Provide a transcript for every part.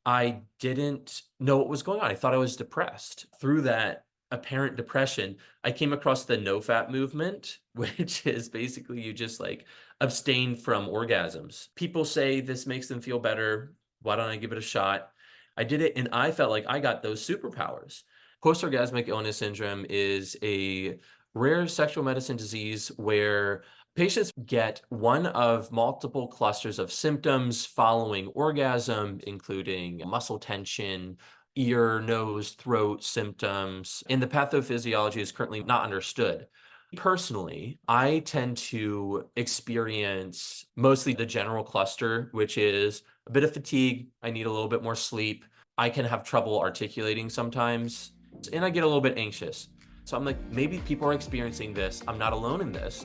I didn't know what was going on. I thought I was depressed. Through that apparent depression, I came across the no fap movement, which is basically you just like abstain from orgasms. People say this makes them feel better. Why don't I give it a shot? I did it and I felt like I got those superpowers. Post Orgasmic Illness Syndrome is a rare sexual medicine disease where patients get one of multiple clusters of symptoms following orgasm, including muscle tension, ear, nose, throat symptoms, and the pathophysiology is currently not understood. Personally, I tend to experience mostly the general cluster, which is a bit of fatigue. I need a little bit more sleep. I can have trouble articulating sometimes, and I get a little bit anxious. So I'm like, maybe people are experiencing this. I'm not alone in this.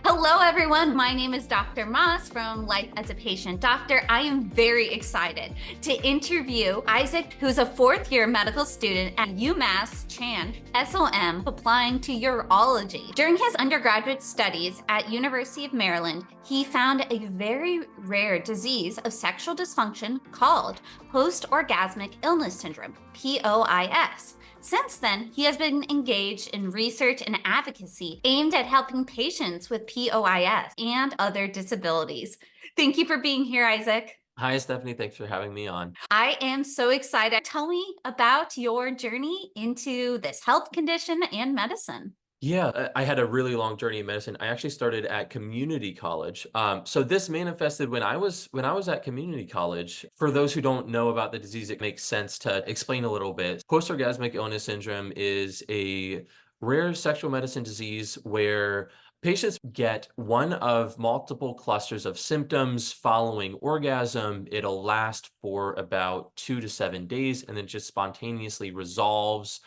Hello, everyone. My name is Dr. Moss from Life as a Patient Doctor. I am very excited to interview Isaac, who's a fourth-year medical student at UMass Chan SOM, applying to urology. During his undergraduate studies at University of Maryland, he found a very rare disease of sexual dysfunction called Post Orgasmic Illness Syndrome, POIS. Since then, he has been engaged in research and advocacy aimed at helping patients with POIS and other disabilities. Thank you for being here, Isaac. Hi, Stephanie. Thanks for having me on. I am so excited. Tell me about your journey into this health condition and medicine. Yeah, I had a really long journey in medicine. I actually started at community college. So this manifested when I was at community college. For those who don't know about the disease, it makes sense to explain a little bit. Post-orgasmic illness syndrome is a rare sexual medicine disease where patients get one of multiple clusters of symptoms following orgasm. It'll last for about 2 to 7 days and then just spontaneously resolves.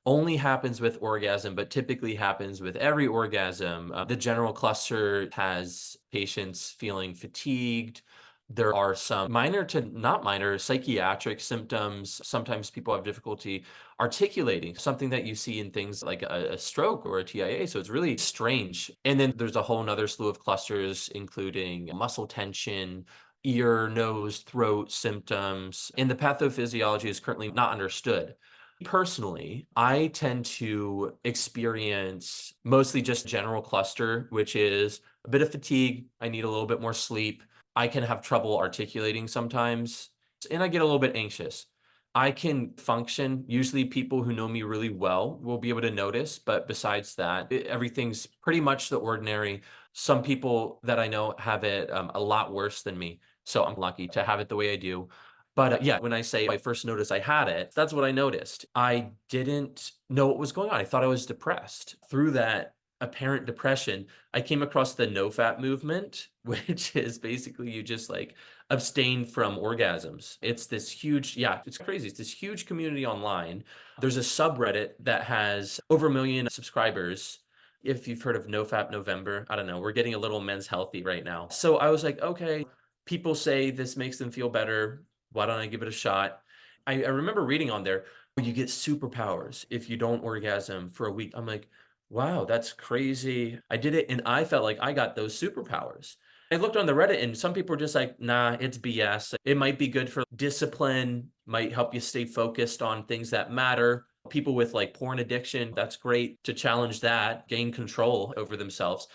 Only happens with orgasm, but typically happens with every orgasm. The general cluster has patients feeling fatigued. There are some minor to not minor psychiatric symptoms. Sometimes people have difficulty articulating, something that you see in things like a stroke or a TIA. So it's really strange. And then there's a whole nother slew of clusters, including muscle tension, ear, nose, throat symptoms. And the pathophysiology is currently not understood. Personally, I tend to experience mostly just general cluster, which is a bit of fatigue. I need a little bit more sleep. I can have trouble articulating sometimes, and I get a little bit anxious. I can function. Usually, people who know me really well will be able to notice, but besides that, everything's pretty much the ordinary. Some people that I know have it a lot worse than me, so I'm lucky to have it the way I do. But yeah, when I say I first noticed I had it, that's what I noticed. I didn't know what was going on. I thought I was depressed. Through that apparent depression, I came across the no fap movement, which is basically you just like abstain from orgasms. It's this huge, yeah, it's crazy. It's this huge community online. There's a subreddit that has over 1 million subscribers. If you've heard of No Fap November, I don't know, we're getting a little men's healthy right now. So I was like, okay, people say this makes them feel better. Why don't I give it a shot? I remember reading on there, you get superpowers if you don't orgasm for a week. I'm like, wow, that's crazy. I did it and I felt like I got those superpowers. I looked on the Reddit and some people were just like, nah, it's BS. It might be good for discipline, might help you stay focused on things that matter. People with like porn addiction, that's great to challenge that, gain control over themselves.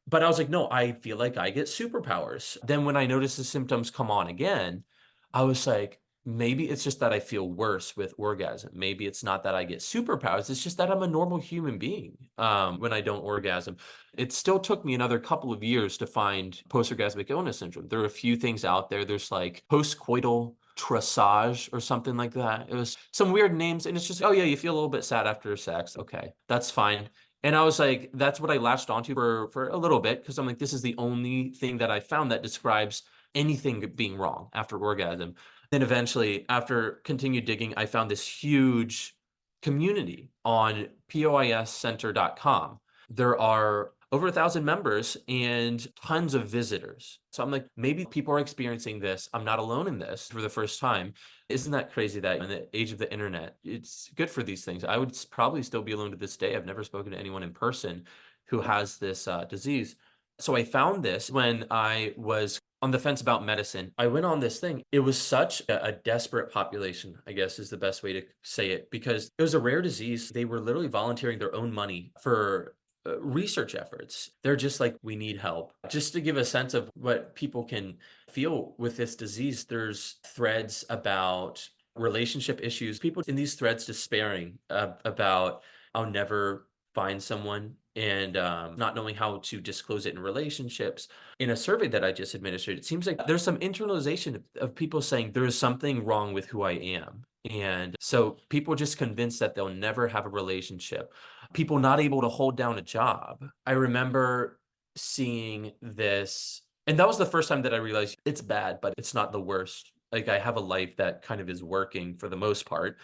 But I was like, no, I feel like I get superpowers. Then when I noticed the symptoms come on again, I was like, maybe it's just that I feel worse with orgasm. Maybe it's not that I get superpowers. It's just that I'm a normal human being when I don't orgasm. It still took me another couple of years to find post-orgasmic illness syndrome. There are a few things out there. There's like postcoital tressage or something like that. It was some weird names. And it's just, oh yeah, you feel a little bit sad after sex. Okay, that's fine. And I was like, that's what I latched onto for a little bit because I'm like, this is the only thing that I found that describes anything being wrong after orgasm. Then eventually, after continued digging, I found this huge community on POIScenter.com. There are over 1,000 members and tons of visitors. So I'm like, maybe people are experiencing this. I'm not alone in this for the first time. Isn't that crazy that in the age of the internet, it's good for these things? I would probably still be alone to this day. I've never spoken to anyone in person who has this disease. So I found this when I was on the fence about medicine. I went on this thing. It was such a desperate population, I guess is the best way to say it, because it was a rare disease. They were literally volunteering their own money for research efforts. They're just like, we need help. Just to give a sense of what people can feel with this disease, there's threads about relationship issues, people in these threads despairing about, I'll never find someone, and not knowing how to disclose it in relationships. In a survey that I just administered, it seems like there's some internalization of people saying there is something wrong with who I am. And so people just convinced that they'll never have a relationship, people not able to hold down a job. I remember seeing this, and that was the first time that I realized it's bad, but it's not the worst. Like, I have a life that kind of is working for the most part.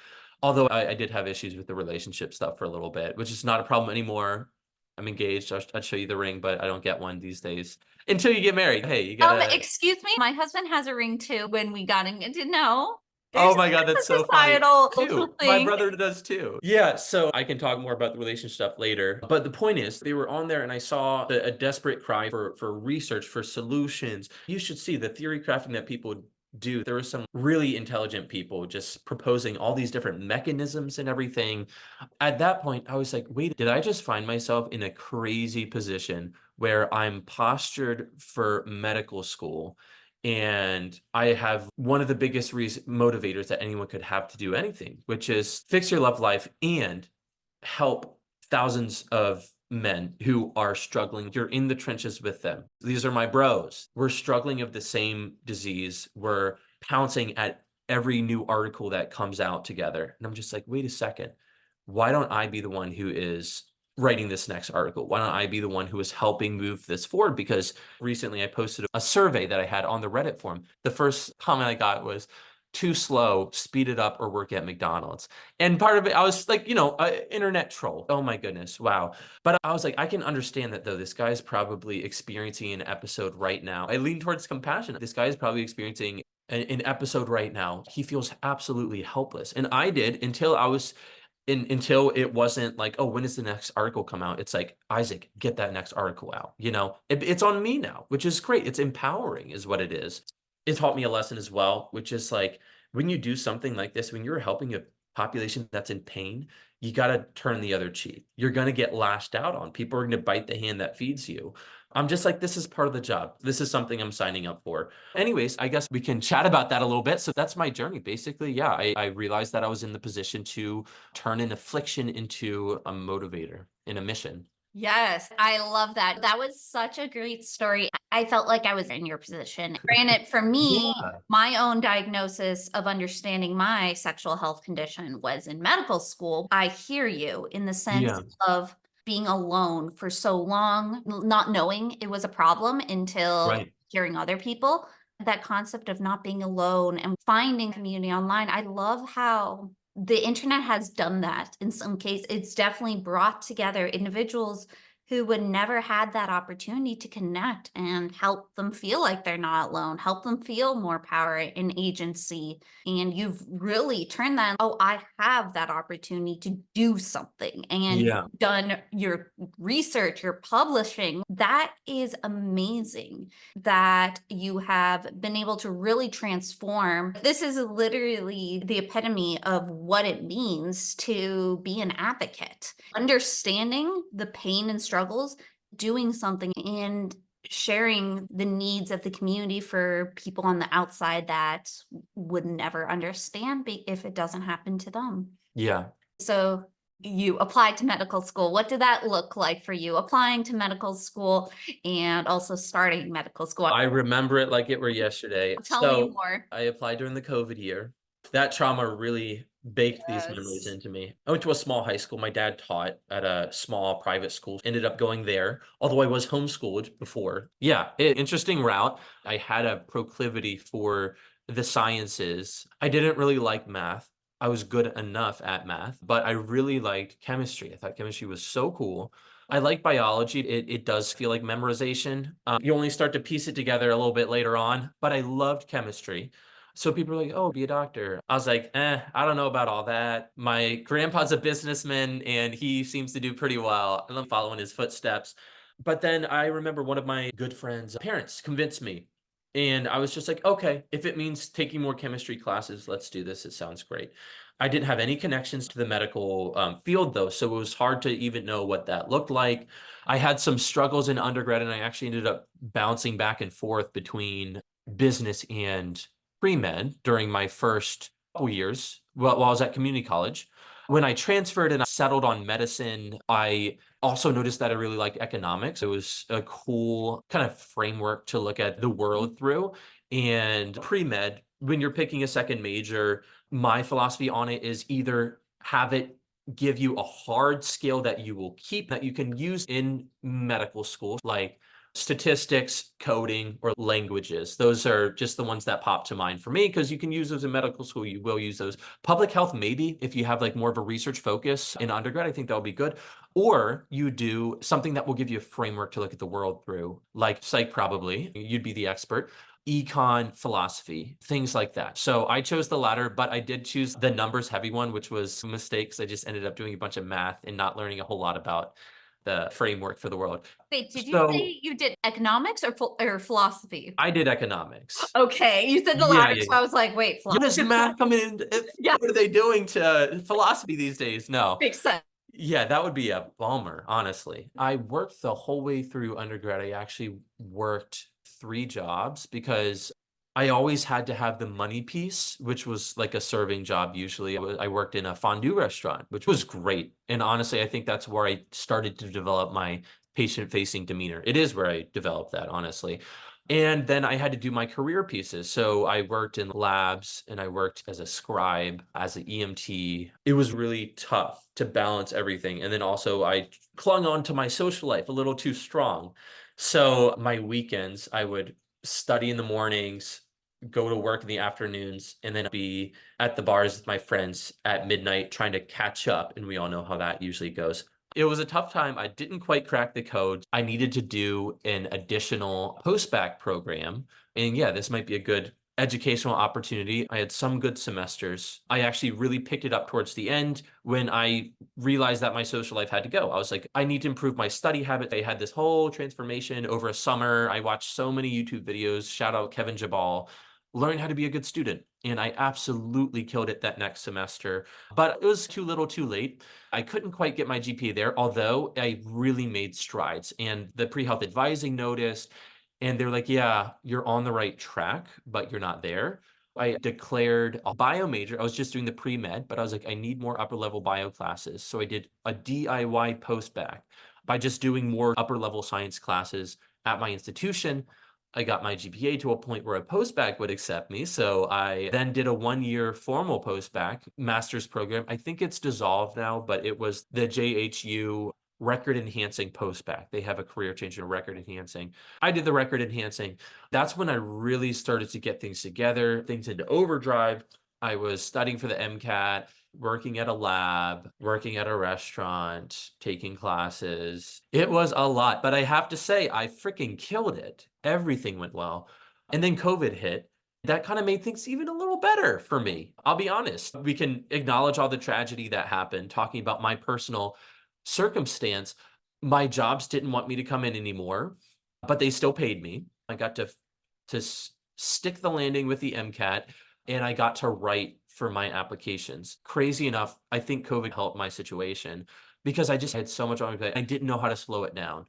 Although I did have issues with the relationship stuff for a little bit, which is not a problem anymore. I'm engaged. I'd show you the ring, but I don't get one these days until you get married. Hey, you gotta. Excuse me. My husband has a ring too. When we got engaged, no, Oh there's my God, a that's so funny. societal Too. My thing. brother does too. Yeah, so I can talk more about the relationship stuff later. But the point is, they were on there and I saw a desperate cry for research, for solutions. You should see the theory crafting that people do. There were some really intelligent people just proposing all these different mechanisms and everything. At that point, I was like, wait, did I just find myself in a crazy position where I'm postured for medical school? And I have one of the biggest motivators that anyone could have to do anything, which is fix your love life and help thousands of men who are struggling. You're in the trenches with them. These are my bros. We're struggling of the same disease. We're pouncing at every new article that comes out together. And I'm just like, wait a second. Why don't I be the one who is writing this next article? Why don't I be the one who is helping move this forward? Because recently I posted a survey that I had on the Reddit forum. The first comment I got was, too slow, speed it up, or work at McDonald's. And part of it, I was like, internet troll. Oh my goodness, wow. But I was like, I can understand that though. This guy is probably experiencing an episode right now. I lean towards compassion. This guy is probably experiencing an episode right now. He feels absolutely helpless. And I did until it wasn't like, oh, when does the next article come out? It's like, Isaac, get that next article out. It's on me now, which is great. It's empowering is what it is. It taught me a lesson as well, which is like, when you do something like this, when you're helping a population that's in pain, you got to turn the other cheek. You're going to get lashed out on. People are going to bite the hand that feeds you. I'm just like, this is part of the job. This is something I'm signing up for. Anyways, I guess we can chat about that a little bit. So that's my journey. Basically, yeah, I realized that I was in the position to turn an affliction into a motivator in a mission. Yes, I love that. That was such a great story. I felt like I was in your position. Granted, for me, Yeah. my own diagnosis of understanding my sexual health condition was in medical school. I hear you in the sense Yeah. of being alone for so long, not knowing it was a problem until Right. hearing other people. That concept of not being alone and finding community online. I love how the internet has done that in some cases. It's definitely brought together individuals who would never had that opportunity to connect and help them feel like they're not alone, help them feel more power and agency. And you've really turned that, oh, I have that opportunity to do something. And Yeah. you've done your research, your publishing. That is amazing that you have been able to really transform. This is literally the epitome of what it means to be an advocate. Understanding the pain and struggles, doing something, and sharing the needs of the community for people on the outside that would never understand if it doesn't happen to them. Yeah. So you applied to medical school. What did that look like for you, applying to medical school and also starting medical school? I remember it like it were yesterday. Tell me So more. I applied during the COVID year. That trauma really baked these memories Yes. into me. I went to a small high school. My dad taught at a small private school. Ended up going there, although I was homeschooled before. Yeah, interesting route. I had a proclivity for the sciences. I didn't really like math. I was good enough at math, but I really liked chemistry. I thought chemistry was so cool. I like biology. It does feel like memorization. You only start to piece it together a little bit later on, but I loved chemistry. So people are like, oh, be a doctor. I was like, I don't know about all that. My grandpa's a businessman and he seems to do pretty well. And I'm following his footsteps. But then I remember one of my good friends' parents convinced me. And I was just like, okay, if it means taking more chemistry classes, let's do this. It sounds great. I didn't have any connections to the medical field though, so it was hard to even know what that looked like. I had some struggles in undergrad, and I actually ended up bouncing back and forth between business and pre-med during my first couple years while I was at community college. When I transferred and I settled on medicine, I also noticed that I really liked economics. It was a cool kind of framework to look at the world through. And pre-med, when you're picking a second major, my philosophy on it is either have it give you a hard skill that you will keep that you can use in medical school, like statistics, coding, or languages. Those are just the ones that pop to mind for me because you can use those in medical school. You will use those. Public health, maybe if you have like more of a research focus in undergrad, I think that would be good. Or you do something that will give you a framework to look at the world through, like psych, probably. You'd be the expert. Econ, philosophy, things like that. So I chose the latter, but I did choose the numbers heavy one, which was a mistake because I just ended up doing a bunch of math and not learning a whole lot about the framework for the world. Wait, did you So say you did economics or philosophy? I did economics. Okay, you said the Yeah, latter, yeah, so yeah. I was like, wait, When does philosophy. math come in? Yeah, What are they doing to philosophy these days? No. makes sense. Yeah, that would be a bummer, honestly. I worked the whole way through undergrad. I actually worked 3 jobs because I always had to have the money piece, which was like a serving job usually. I worked in a fondue restaurant, which was great. And honestly, I think that's where I started to develop my patient-facing demeanor. It is where I developed that, honestly. And then I had to do my career pieces. So I worked in labs and I worked as a scribe, as an EMT. It was really tough to balance everything. And then also I clung on to my social life a little too strong. So my weekends, I would study in the mornings, go to work in the afternoons, and then be at the bars with my friends at midnight trying to catch up. And we all know how that usually goes. It was a tough time. I didn't quite crack the code. I needed to do an additional post-bac program. And yeah, this might be a good educational opportunity. I had some good semesters. I actually really picked it up towards the end when I realized that my social life had to go. I was like, I need to improve my study habit. I had this whole transformation over a summer. I watched so many YouTube videos. Shout out Kevin Jabal. Learn how to be a good student. And I absolutely killed it that next semester. But it was too little too late. I couldn't quite get my GPA there, although I really made strides. And the pre-health advising noticed, and they're like, yeah, you're on the right track, but you're not there. I declared a bio major. I was just doing the pre-med, but I was like, I need more upper level bio classes. So I did a DIY post-bac by just doing more upper level science classes at my institution. I got my GPA to a point where a post-bac would accept me. So I then did a 1-year formal post-bac master's program. I think it's dissolved now, but it was the JHU record enhancing post-bac. They have a career change in record enhancing. I did the record enhancing. That's when I really started to get things together, things into overdrive. I was studying for the MCAT, working at a lab, working at a restaurant, taking classes. It was a lot, but I have to say, I freaking killed it. Everything went well. And then COVID hit. That kind of made things even a little better for me. I'll be honest. We can acknowledge all the tragedy that happened, talking about my personal circumstance. My jobs didn't want me to come in anymore, but they still paid me. I got to stick the landing with the MCAT, and I got to write for my applications. Crazy enough, I think COVID helped my situation because I just had so much on my plate. I didn't know how to slow it down.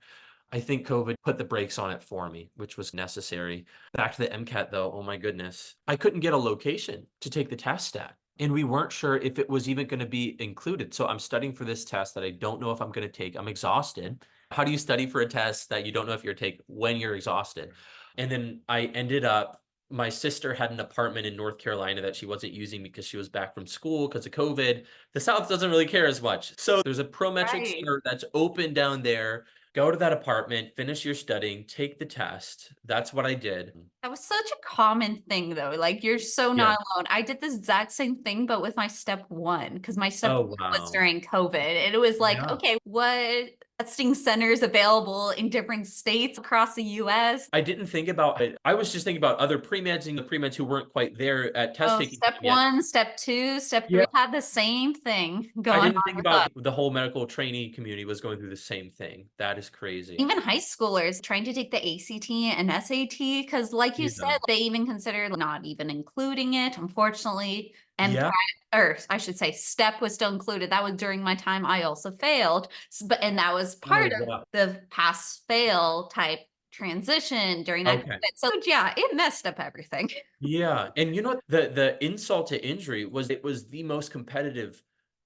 I think COVID put the brakes on it for me, which was necessary. Back to the MCAT though, oh my goodness. I couldn't get a location to take the test at. And we weren't sure if it was even going to be included. So I'm studying for this test that I don't know if I'm going to take. I'm exhausted. How do you study for a test that you don't know if you're take when you're exhausted? And then I ended up, my sister had an apartment in North Carolina that she wasn't using because she was back from school because of COVID. The South doesn't really care as much. So there's a Prometric Right. cert that's open down there. Go to that apartment, finish your studying, take the test. That's what I did. That was such a common thing though. Like you're so Yeah. not alone. I did the exact same thing, but with my step one, because my step Oh, one was wow. during COVID. And it was like, Yeah. okay, what testing centers available in different states across the US. I didn't think about it. I was just thinking about other pre-meds and the pre-meds who weren't quite there at test Oh, taking step yet. 1, step 2, step Yeah. 3 had the same thing I going didn't on think with us. about the whole medical trainee community was going through the same thing. That is crazy. Even high schoolers trying to take the ACT and SAT, because like you Yeah. said, they even consider not even including it, unfortunately. And Yeah. or I should say, STEP was still included. That was during my time. I also failed, but and that was Oh, part of wow. the pass fail type transition during that. Okay. So yeah, it messed up everything. Yeah, and you know what? The insult to injury was it was the most competitive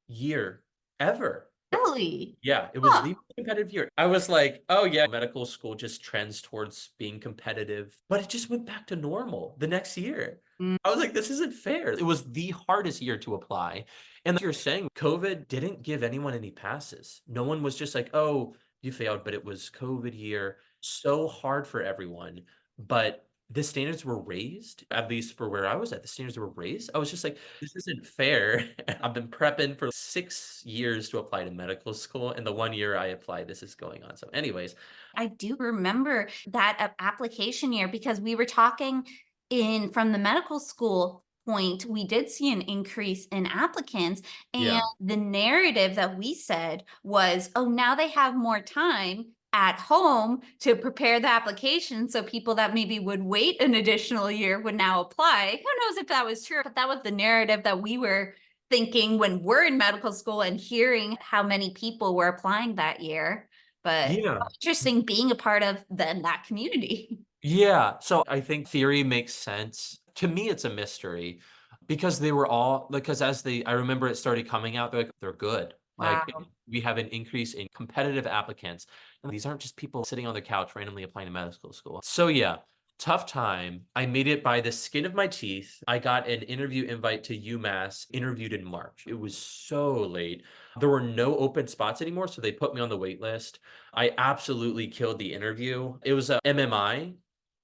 year ever. Really? Yeah, it was Huh. the most competitive year. I was like, "Oh yeah, medical school just trends towards being competitive." But it just went back to normal the next year. Mm. I was like, "This isn't fair." It was the hardest year to apply. And like you're saying, COVID didn't give anyone any passes. No one was just like, "Oh, you failed," but it was COVID year. So hard for everyone. But the standards were raised, at least for where I was at, the standards were raised. I was just like, this isn't fair. I've been prepping for 6 years to apply to medical school, and the 1 year I applied, this is going on. So, anyways, I do remember that application year because we were talking in from the medical school point, we did see an increase in applicants. And yeah, the narrative that we said was, oh, now they have more time at home to prepare the application. So people that maybe would wait an additional year would now apply. Who knows if that was true, but that was the narrative that we were thinking when we're in medical school and hearing how many people were applying that year. But yeah. interesting being a part of then that community. Yeah, so I think theory makes sense. To me, it's a mystery because they were all because I remember it started coming out, they're good. Like Wow. we have an increase in competitive applicants. And these aren't just people sitting on the couch randomly applying to medical school. So yeah, tough time. I made it by the skin of my teeth. I got an interview invite to UMass, interviewed in March. It was so late. There were no open spots anymore, so they put me on the wait list. I absolutely killed the interview. It was a MMI,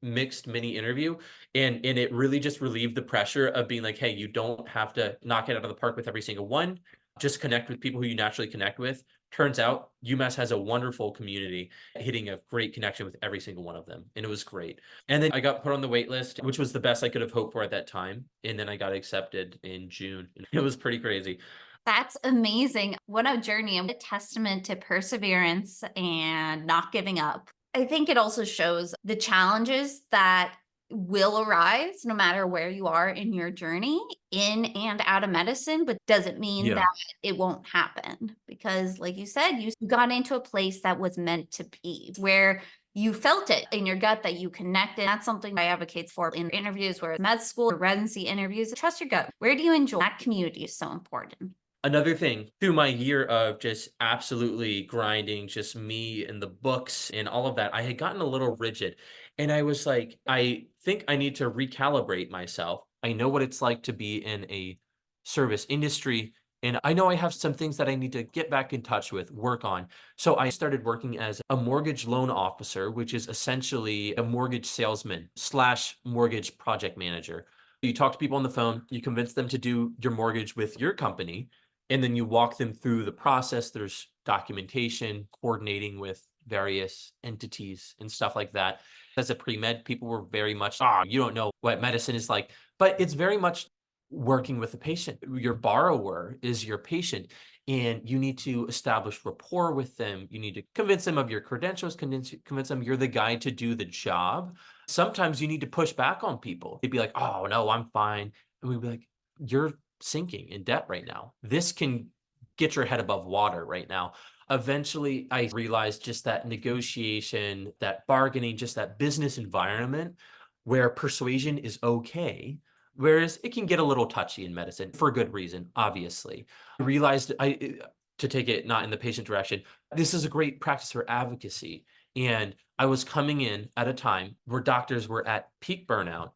mixed mini interview, and it really just relieved the pressure of being like, hey, you don't have to knock it out of the park with every single one. Just connect with people who you naturally connect with. Turns out UMass has a wonderful community, hitting a great connection with every single one of them, and it was great. And then I got put on the wait list, which was the best I could have hoped for at that time, and then I got accepted in June. It was pretty crazy. That's amazing. What a journey and a testament to perseverance and not giving up. I think it also shows the challenges that will arise no matter where you are in your journey in and out of medicine, but doesn't mean Yeah. that it won't happen. Because, like you said, you got into a place that was meant to be where you felt it in your gut that you connected. That's something I advocate for in interviews, where med school or residency interviews. Trust your gut. Where do you enjoy? That community is so important. Another thing, through my year of just absolutely grinding, just me and the books and all of that, I had gotten a little rigid. And I was like, I think I need to recalibrate myself. I know what it's like to be in a service industry. And I know I have some things that I need to get back in touch with, work on. So I started working as a mortgage loan officer, which is essentially a mortgage salesman slash mortgage project manager. You talk to people on the phone, you convince them to do your mortgage with your company, and then you walk them through the process. There's documentation, coordinating with various entities and stuff like that. As a pre-med, people were very much, you don't know what medicine is like, but it's very much working with the patient. Your borrower is your patient, and you need to establish rapport with them. You need to convince them of your credentials, convince them you're the guy to do the job. Sometimes you need to push back on people. They'd be like, oh, no, I'm fine. And we'd be like, you're sinking in debt right now. This can get your head above water right now. Eventually, I realized just that negotiation, that bargaining, just that business environment where persuasion is okay, whereas it can get a little touchy in medicine for good reason, obviously. I realized to take it not in the patient direction, this is a great practice for advocacy. And I was coming in at a time where doctors were at peak burnout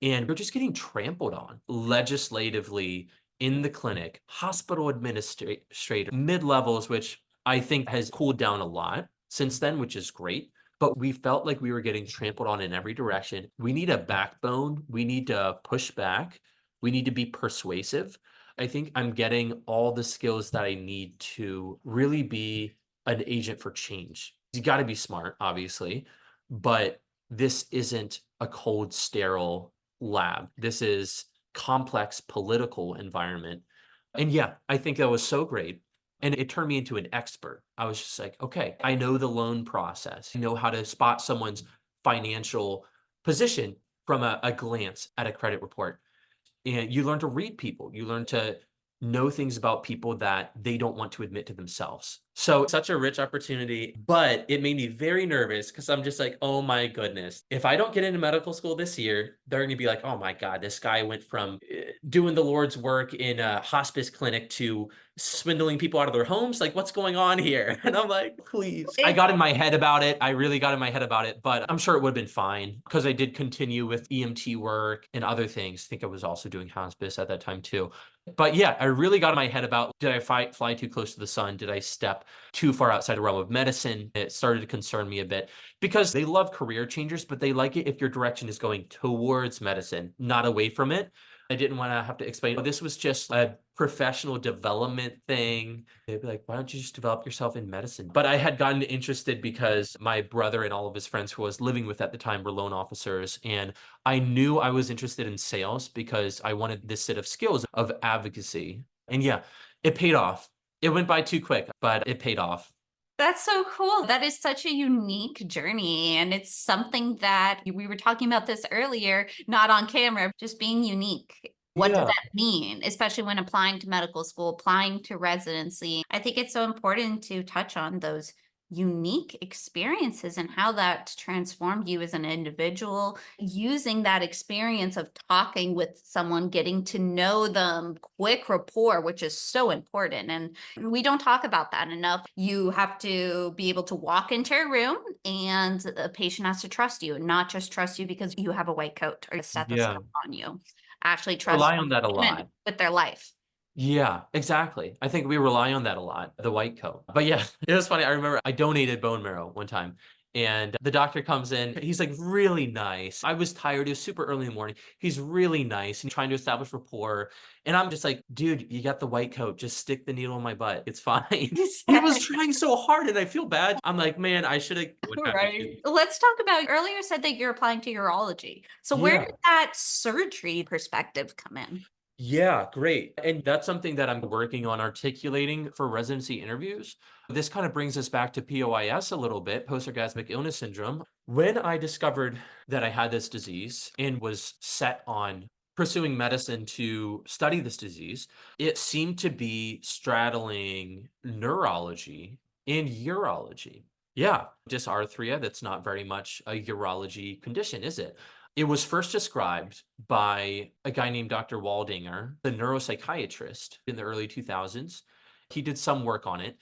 and we're just getting trampled on legislatively in the clinic, hospital administrator, mid-levels, which I think has cooled down a lot since then, which is great. But we felt like we were getting trampled on in every direction. We need a backbone. We need to push back. We need to be persuasive. I think I'm getting all the skills that I need to really be an agent for change. You got to be smart, obviously, but this isn't a cold, sterile lab. This is complex political environment. And yeah, I think that was so great. And it turned me into an expert. I was just like, okay, I know the loan process. I know how to spot someone's financial position from a glance at a credit report. And you learn to read people. You learn to know things about people that they don't want to admit to themselves. So such a rich opportunity, but it made me very nervous because I'm just like, oh my goodness. If I don't get into medical school this year, they're going to be like, oh my God, this guy went from doing the Lord's work in a hospice clinic to swindling people out of their homes. Like, what's going on here? And I'm like, please. I got in my head about it. I really got in my head about it, but I'm sure it would have been fine because I did continue with EMT work and other things. I think I was also doing hospice at that time too. But yeah, I really got in my head about, did I fly too close to the sun? Did I step too far outside the realm of medicine? It started to concern me a bit because they love career changers, but they like it if your direction is going towards medicine, not away from it. I didn't want to have to explain, oh, this was just a professional development thing. They'd be like, why don't you just develop yourself in medicine? But I had gotten interested because my brother and all of his friends who I was living with at the time were loan officers. And I knew I was interested in sales because I wanted this set of skills of advocacy. And yeah, it paid off. It went by too quick, but it paid off. That's so cool. That is such a unique journey. And it's something that we were talking about this earlier, not on camera, just being unique. What does Yeah. that mean, especially when applying to medical school, applying to residency? I think it's so important to touch on those unique experiences and how that transformed you as an individual, using that experience of talking with someone, getting to know them, quick rapport, which is so important. And we don't talk about that enough. You have to be able to walk into a room and the patient has to trust you, and not just trust you because you have a white coat or a Yeah. stethoscope on you. Actually trust Rely on that a you lot. with their life. Yeah, exactly. I think we rely on that a lot, the white coat. But yeah, it was funny. I remember I donated bone marrow one time and the doctor comes in. He's like really nice. I was tired. It was super early in the morning. He's really nice and trying to establish rapport. And I'm just like, dude, you got the white coat. Just stick the needle in my butt. It's fine. He was trying so hard and I feel bad. I'm like, man, I should have went back and Right. Let's talk about, earlier said that you're applying to urology. So where yeah. did that surgery perspective come in? Yeah, great. And that's something that I'm working on articulating for residency interviews. This kind of brings us back to POIS a little bit, Post Orgasmic Illness Syndrome. When I discovered that I had this disease and was set on pursuing medicine to study this disease, it seemed to be straddling neurology and urology. Yeah, dysarthria, that's not very much a urology condition, is it? It was first described by a guy named Dr. Waldinger, the neuropsychiatrist in the early 2000s. He did some work on it.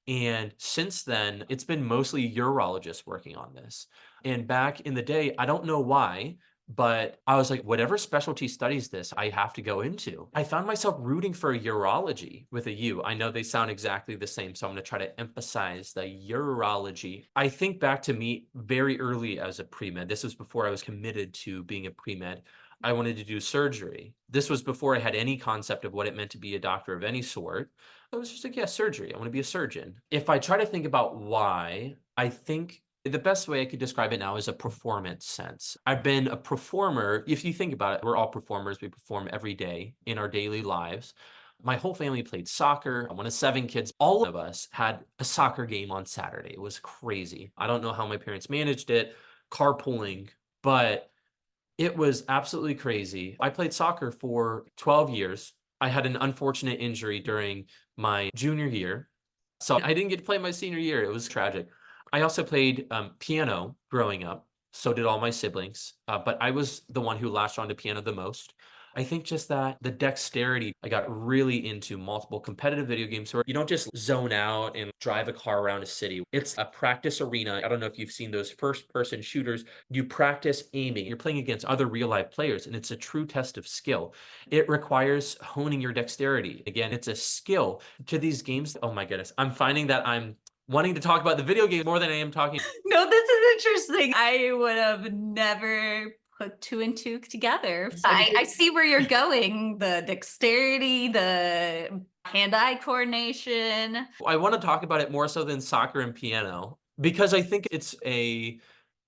And since then, it's been mostly urologists working on this. And back in the day, I don't know why, but I was like, whatever specialty studies this, I have to go into. I found myself rooting for urology with a U. I know they sound exactly the same, so I'm going to try to emphasize the urology. I think back to me very early as a pre-med. This was before I was committed to being a pre-med. I wanted to do surgery. This was before I had any concept of what it meant to be a doctor of any sort. I was just like, yeah, surgery. I want to be a surgeon. If I try to think about why, I think the best way I could describe it now is a performance sense. I've been a performer. If you think about it, we're all performers. We perform every day in our daily lives. My whole family played soccer. I'm one of 7 kids. All of us had a soccer game on Saturday. It was crazy. I don't know how my parents managed it, carpooling, but it was absolutely crazy. I played soccer for 12 years. I had an unfortunate injury during my junior year. So I didn't get to play my senior year. It was tragic. I also played piano growing up. So did all my siblings. But I was the one who latched onto piano the most. I think just that the dexterity, I got really into multiple competitive video games where you don't just zone out and drive a car around a city. It's a practice arena. I don't know if you've seen those first person shooters. You practice aiming. You're playing against other real life players, and it's a true test of skill. It requires honing your dexterity. Again, it's a skill to these games. Oh my goodness. I'm finding that I'm wanting to talk about the video game more than I am talking. No, this is interesting. I would have never put 2 and 2 together. I see where you're going, the dexterity, the Hand-eye coordination. I want to talk about it more so than soccer and piano because I think it's a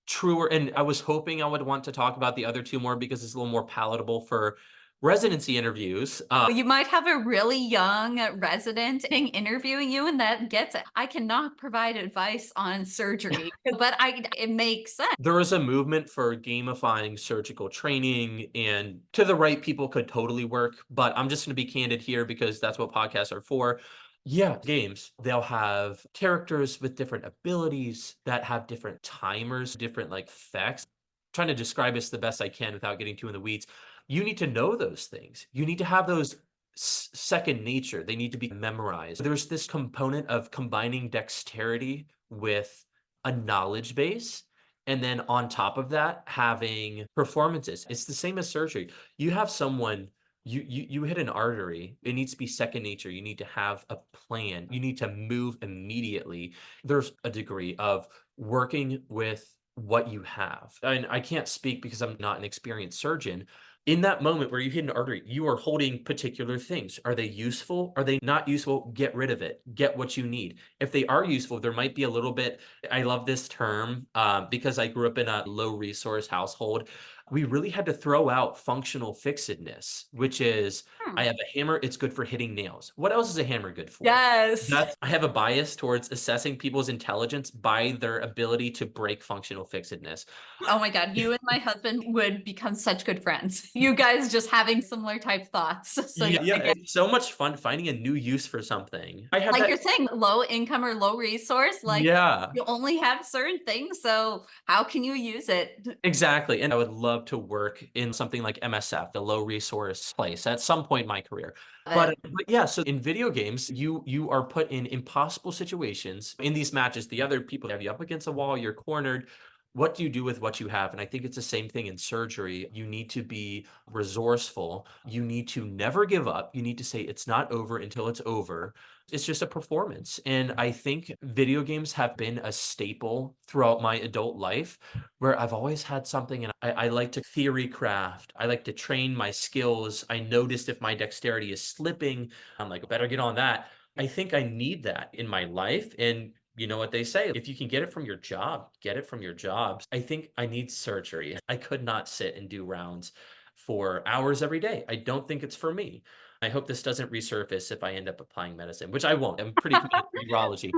truer, and I was hoping I would want to talk about the other two more because it's a little more palatable for residency interviews. You might have a really young resident interviewing you, and that gets it. I cannot provide advice on surgery, but it makes sense. There was a movement for gamifying surgical training, and to the right people could totally work, but I'm just going to be candid here because that's what podcasts are for. Yeah, games, they'll have characters with different abilities that have different timers, different like effects. Trying to describe this the best I can without getting too in the weeds. You need to know those things. You need to have those second nature. They need to be memorized. There's this component of combining dexterity with a knowledge base. And then on top of that, having performances. It's the same as surgery. You have someone, you hit an artery, it needs to be second nature. You need to have a plan. You need to move immediately. There's a degree of working with what you have. And I can't speak because I'm not an experienced surgeon. In that moment where you hit an artery, you are holding particular things. Are they useful? Are they not useful? Get rid of it. Get what you need. If they are useful, there might be a little bit. I love this term because I grew up in a low resource household. We really had to throw out functional fixedness, which is I have a hammer, it's good for hitting nails. What else is a hammer good for? Yes. I have a bias towards assessing people's intelligence by their ability to break functional fixedness. Oh my God, you and my husband would become such good friends. You guys just having similar type thoughts. So Yeah, it's so much fun finding a new use for something. I have like that. you're saying, low income or low resource, like Yeah, you only have certain things. So how can you use it? exactly. And I would love to work in something like MSF, the low resource place, at some point in my career. But yeah, so in video games, you are put in impossible situations. In these matches, the other people have you up against a wall, you're cornered. What do you do with what you have? And I think it's the same thing in surgery. You need to be resourceful. You need to never give up. You need to say it's not over until it's over. It's just a performance. And I think video games have been a staple throughout my adult life where I've always had something, and I like to theory craft. I like to train my skills. I noticed if my dexterity is slipping, I'm like, better get on that. I think I need that in my life. And you know what they say, if you can get it from your job, get it from your jobs. I think I need surgery. I could not sit and do rounds for hours every day. I don't think it's for me. I hope this doesn't resurface if I end up applying medicine, which I won't. I'm pretty committed to urology.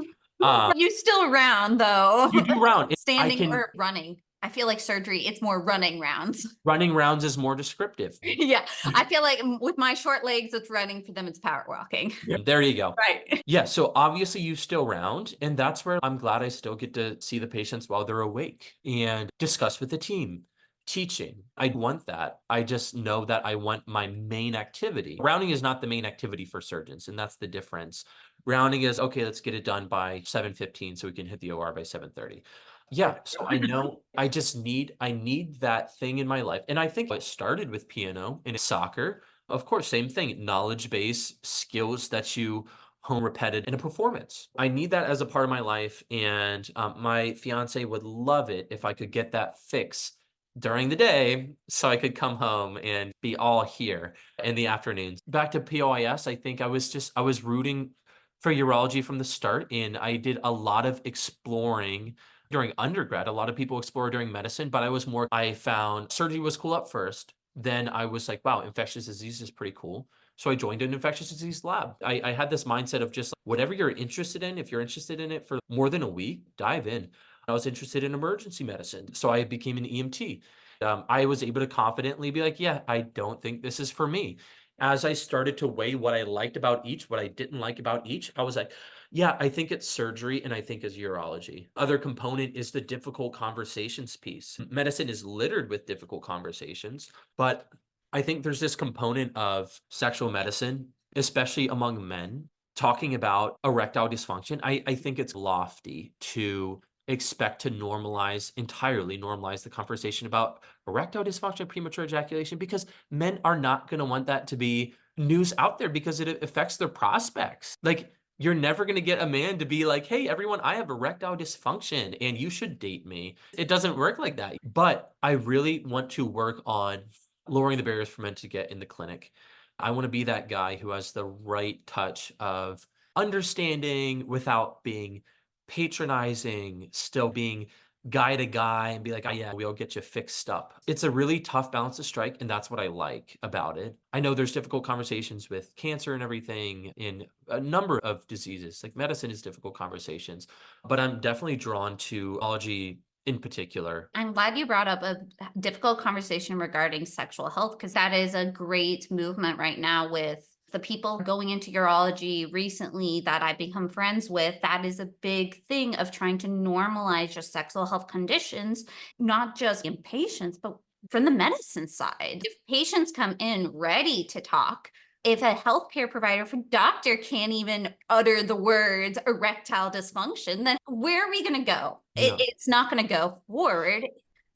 You still round though. You do round. I Standing can or running. I feel like surgery, it's more running rounds. running rounds is more descriptive. Yeah. I feel like with my short legs, it's running. For them, it's power walking. There you go. Right. Yeah, so obviously you still round, and that's where I'm glad I still get to see the patients while they're awake and discuss with the team. Teaching, I want that. I just know that I want my main activity. Rounding is not the main activity for surgeons, and that's the difference. Rounding is, okay, let's get it done by 7:15 so we can hit the OR by 7:30. Yeah, so I know I need that thing in my life. And I think it started with piano and soccer. Of course, same thing, knowledge base, skills that you hone repeated in a performance. I need that as a part of my life. And my fiance would love it if I could get that fix during the day so I could come home and be all here in the afternoons. Back to POIS, I think I was rooting for urology from the start, and I did a lot of exploring during undergrad. A lot of people explore during medicine, but I found surgery was cool up first. Then I was like, wow, infectious disease is pretty cool. So I joined an infectious disease lab. I had this mindset of just whatever you're interested in, if you're interested in it for more than a week, dive in. I was interested in emergency medicine, so I became an EMT. I was able to confidently be like, yeah, I don't think this is for me. As I started to weigh what I liked about each, what I didn't like about each, I was like, yeah, I think it's surgery and I think it's urology. Other component is the difficult conversations piece. Medicine is littered with difficult conversations, but I think there's this component of sexual medicine, especially among men, talking about erectile dysfunction. I think it's lofty to expect to entirely normalize the conversation about erectile dysfunction, premature ejaculation, because men are not going to want that to be news out there because it affects their prospects. Like, you're never going to get a man to be like, hey, everyone, I have erectile dysfunction and you should date me. It doesn't work like that. But I really want to work on lowering the barriers for men to get in the clinic. I want to be that guy who has the right touch of understanding without being patronizing, still being guy to guy and be like, oh, yeah, we'll get you fixed up. It's a really tough balance to strike. And that's what I like about it. I know there's difficult conversations with cancer and everything in a number of diseases. Like medicine is difficult conversations, but I'm definitely drawn to urology in particular. I'm glad you brought up a difficult conversation regarding sexual health because that is a great movement right now with the people going into urology recently that I've become friends with. That is a big thing of trying to normalize just sexual health conditions, not just in patients, but from the medicine side. If patients come in ready to talk, if a healthcare provider, if a doctor can't even utter the words erectile dysfunction, then where are we going to go? No. It's not going to go forward.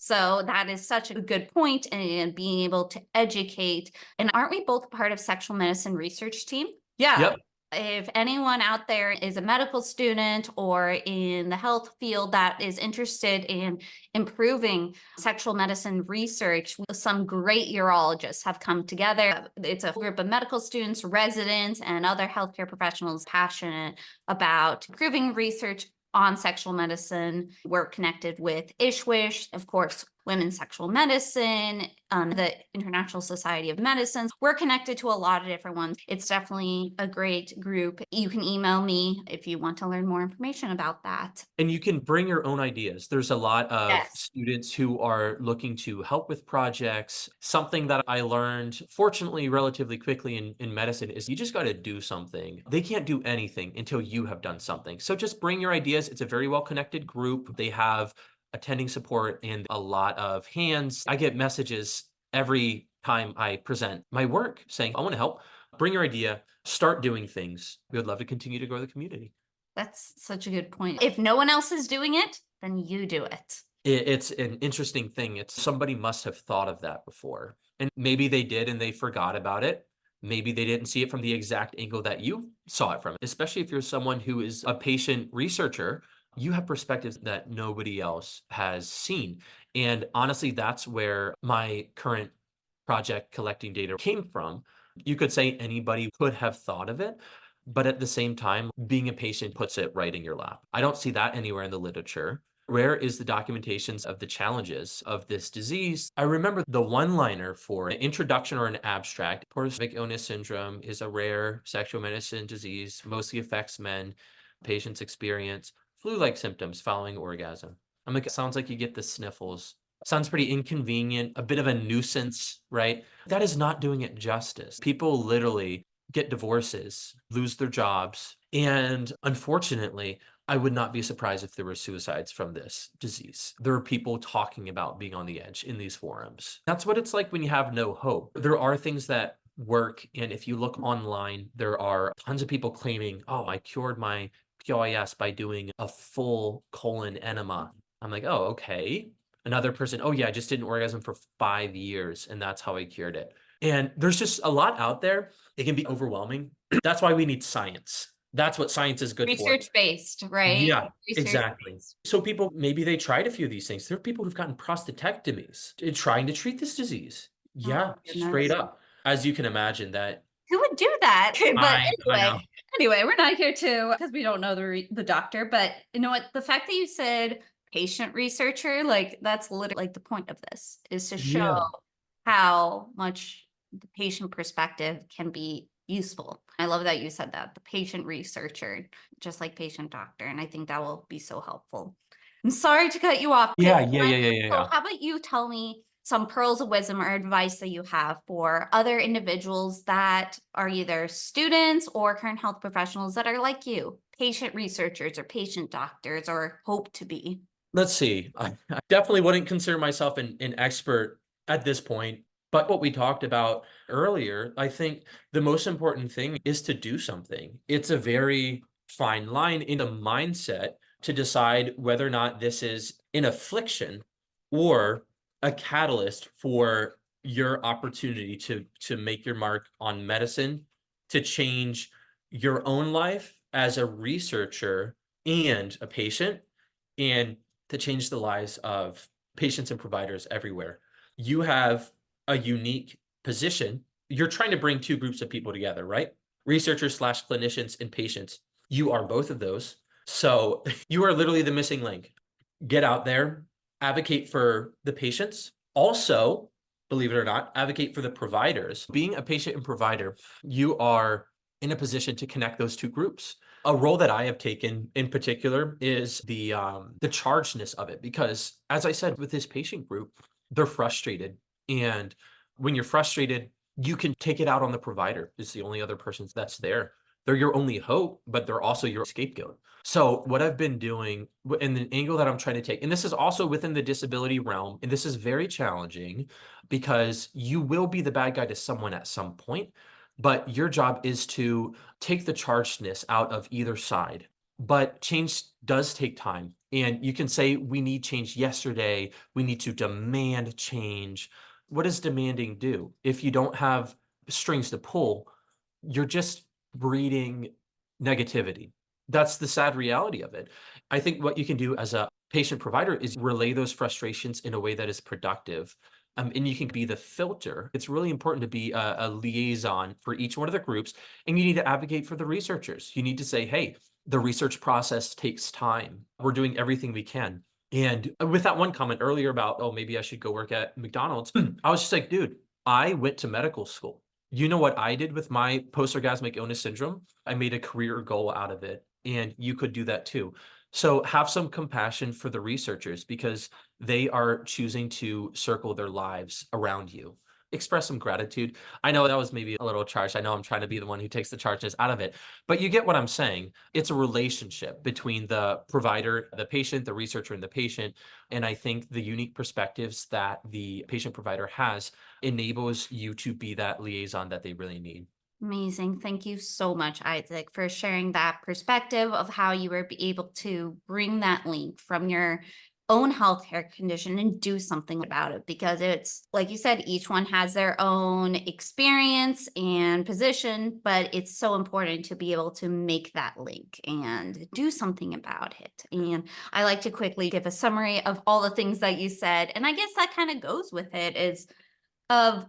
So that is such a good point, and being able to educate. And aren't we both part of sexual medicine research team? Yeah. Yep. If anyone out there is a medical student or in the health field that is interested in improving sexual medicine research, some great urologists have come together. It's a group of medical students, residents, and other healthcare professionals passionate about improving research on sexual medicine. We're connected with ISHWISH, of course, Women's Sexual Medicine, the International Society of Medicine. We're connected to a lot of different ones. It's definitely a great group. You can email me if you want to learn more information about that. And you can bring your own ideas. There's a lot of Yes. students who are looking to help with projects. Something that I learned, fortunately, relatively quickly in medicine is you just got to do something. They can't do anything until you have done something. So just bring your ideas. It's a very well-connected group. They have attending support and a lot of hands. I get messages every time I present my work saying, I want to help. Bring your idea, start doing things. We would love to continue to grow the community. That's such a good point. If no one else is doing it, then you do it. It's an interesting thing. It's somebody must have thought of that before. And maybe they did and they forgot about it. Maybe they didn't see it from the exact angle that you saw it from. Especially if you're someone who is a patient researcher, you have perspectives that nobody else has seen. And honestly, that's where my current project collecting data came from. You could say anybody could have thought of it, but at the same time, being a patient puts it right in your lap. I don't see that anywhere in the literature. Where is the documentations of the challenges of this disease? I remember the one-liner for an introduction or an abstract. Post Orgasmic Illness Syndrome is a rare sexual medicine disease, mostly affects men. Patients experience flu-like symptoms following orgasm. I'm like, it sounds like you get the sniffles. Sounds pretty inconvenient, a bit of a nuisance, right? That is not doing it justice. People literally get divorces, lose their jobs. And unfortunately, I would not be surprised if there were suicides from this disease. There are people talking about being on the edge in these forums. That's what it's like when you have no hope. There are things that work. And if you look online, there are tons of people claiming, oh, I cured my POIS by doing a full colon enema. I'm like, oh, okay. Another person, oh yeah, I just didn't orgasm for 5 years and that's how I cured it. And there's just a lot out there. It can be overwhelming. That's why we need science. That's what science is good for. Research based, right? Yeah, Research exactly. based. So people, maybe they tried a few of these things. There are people who've gotten prostatectomies trying to treat this disease. Oh my Yeah, straight goodness. up. As you can imagine that. Who would do that? But I know. anyway, we're not here to because we don't know the doctor. But you know what? The fact that you said patient researcher, like that's literally like the point of this is to show Yeah. how much the patient perspective can be useful. I love that you said that, the patient researcher, just like patient doctor. And I think that will be so helpful. I'm sorry to cut you off. Yeah, yeah, yeah, yeah, yeah, So yeah. how about you tell me some pearls of wisdom or advice that you have for other individuals that are either students or current health professionals that are like you, patient researchers or patient doctors or hope to be? Let's see. I definitely wouldn't consider myself an expert at this point. But what we talked about earlier, I think the most important thing is to do something. It's a very fine line in a mindset to decide whether or not this is an affliction or a catalyst for your opportunity to make your mark on medicine, to change your own life as a researcher and a patient, and to change the lives of patients and providers everywhere. You have a unique position you're trying to bring two groups of people together, right? Researchers slash clinicians and patients. You are both of those. So you are literally the missing link. Get out there, advocate for the patients. Also, believe it or not, advocate for the providers. Being a patient and provider, you are in a position to connect those two groups. A role that I have taken in particular is the chargedness of it, because as I said, with this patient group, they're frustrated. And when you're frustrated, you can take it out on the provider. It's the only other person that's there. They're your only hope, but they're also your scapegoat. So what I've been doing and the angle that I'm trying to take, and this is also within the disability realm, and this is very challenging because you will be the bad guy to someone at some point, but your job is to take the chargedness out of either side. But change does take time. And you can say, we need change yesterday. We need to demand change. What does demanding do? If you don't have strings to pull, you're just breeding negativity. That's the sad reality of it. I think what you can do as a patient provider is relay those frustrations in a way that is productive. And you can be the filter. It's really important to be a liaison for each one of the groups. And you need to advocate for the researchers. You need to say, hey, the research process takes time. We're doing everything we can. And with that one comment earlier about, oh, maybe I should go work at McDonald's, I was just like, dude, I went to medical school. You know what I did with my post orgasmic illness syndrome? I made a career goal out of it, and you could do that too. So have some compassion for the researchers because they are choosing to circle their lives around you. Express some gratitude. I know that was maybe a little charged. I know I'm trying to be the one who takes the charges out of it, but you get what I'm saying. It's a relationship between the provider, the patient, the researcher, and the patient. And I think the unique perspectives that the patient provider has enables you to be that liaison that they really need. Amazing. Thank you so much, Isaac, for sharing that perspective of how you were able to bring that link from your own healthcare condition and do something about it. Because it's like you said, each one has their own experience and position, but it's so important to be able to make that link and do something about it. And I like to quickly give a summary of all the things that you said. And I guess that kind of goes with it is of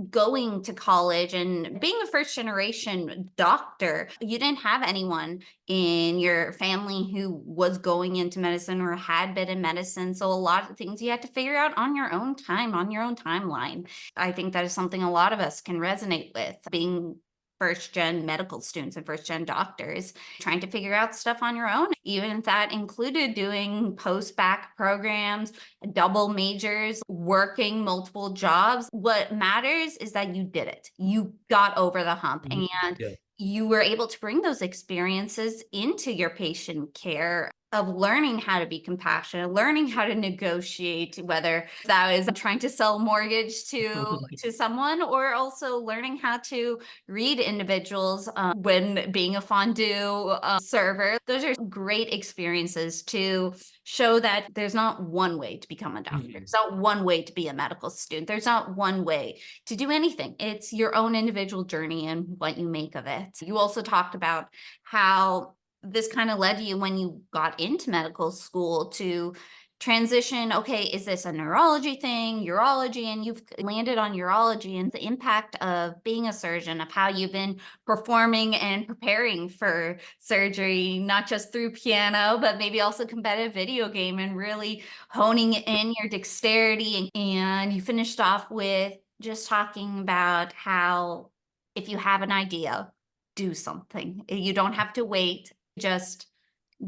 going to college and being a first generation doctor. You didn't have anyone in your family who was going into medicine or had been in medicine. So a lot of things you had to figure out on your own time, on your own timeline. I think that is something a lot of us can resonate with, being first gen medical students and first gen doctors, trying to figure out stuff on your own, even if that included doing post-bac programs, double majors, working multiple jobs. What matters is that you did it. You got over the hump Mhm. and Yeah. you were able to bring those experiences into your patient care of learning how to be compassionate, learning how to negotiate, whether that is trying to sell a mortgage to someone, or also learning how to read individuals when being a fondue server. Those are great experiences to show that there's not one way to become a doctor. Mhm. There's not one way to be a medical student. There's not one way to do anything. It's your own individual journey and what you make of it. You also talked about how this kind of led you when you got into medical school to transition. Okay, is this a neurology thing, urology? And you've landed on urology and the impact of being a surgeon, of how you've been performing and preparing for surgery, not just through piano, but maybe also competitive video game and really honing in your dexterity. And you finished off with just talking about how if you have an idea, do something. You don't have to wait, just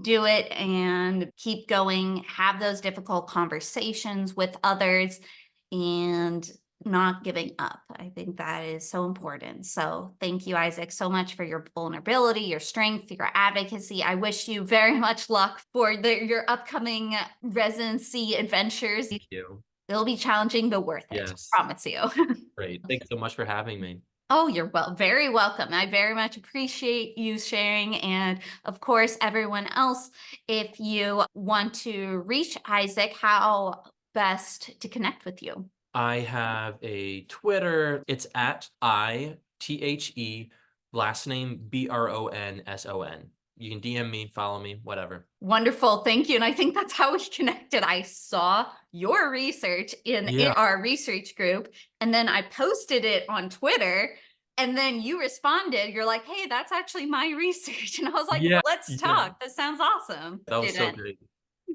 do it and keep going, have those difficult conversations with others and not giving up. I think that is so important. So thank you, Isaac, so much for your vulnerability, your strength, your advocacy. I wish you very much luck for your upcoming residency adventures. Thank you. It'll be challenging, but worth it. Yes. Promise you. Great. Thanks so much for having me. Oh, you're very welcome. I very much appreciate you sharing. And of course, everyone else, if you want to reach Isaac, how best to connect with you? I have a Twitter. It's at ITHE, last name BRONSON. You can DM me, follow me, whatever. Wonderful. Thank you. And I think that's how we connected. I saw your research in our research group, and then I posted it on Twitter. And then you responded. You're like, hey, that's actually my research. And I was like, Yeah. let's talk. This sounds awesome. That was so great.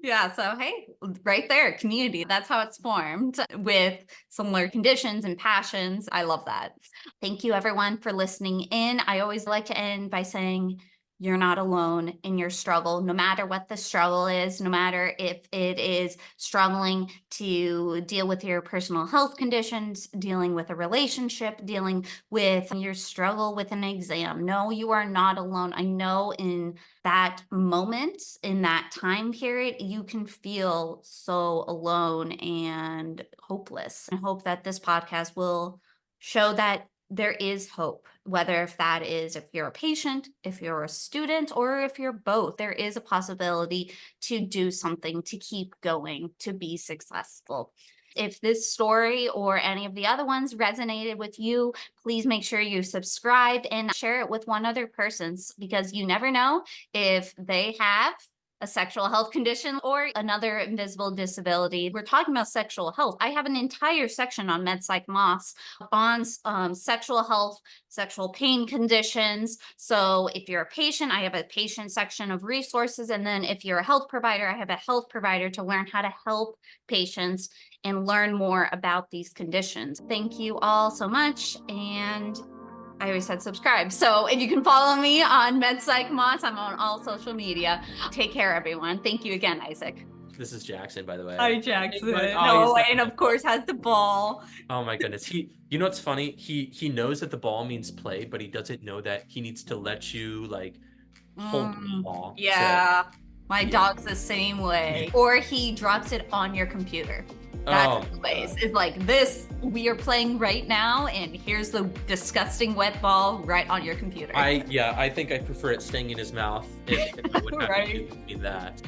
Yeah. So, hey, right there, community. That's how it's formed with similar conditions and passions. I love that. Thank you, everyone, for listening in. I always like to end by saying, you're not alone in your struggle, no matter what the struggle is, no matter if it is struggling to deal with your personal health conditions, dealing with a relationship, dealing with your struggle with an exam. No, you are not alone. I know in that moment, in that time period, you can feel so alone and hopeless. I hope that this podcast will show that there is hope, whether if that is if you're a patient, if you're a student, or if you're both, there is a possibility to do something, to keep going, to be successful. If this story or any of the other ones resonated with you, please make sure you subscribe and share it with one other person, because you never know if they have a sexual health condition or another invisible disability. We're talking about sexual health. I have an entire section on MedPsycMoss on sexual health, sexual pain conditions. So if you're a patient, I have a patient section of resources. And then if you're a health provider, I have a health provider to learn how to help patients and learn more about these conditions. Thank you all so much. And I always said subscribe. So if you can follow me on MedPsycMoss, I'm on all social media. Take care, everyone. Thank you again, Isaac. This is Jackson, by the way. Hi, Jackson. And of course has the ball. Oh my goodness. You know what's funny? He knows that the ball means play, but he doesn't know that he needs to let you like hold the ball. Yeah. So, my dog's the same way. Or he drops it on your computer. That's the place. It's like this, we are playing right now, and here's the disgusting wet ball right on your computer. I think I prefer it staying in his mouth if I would have to do that.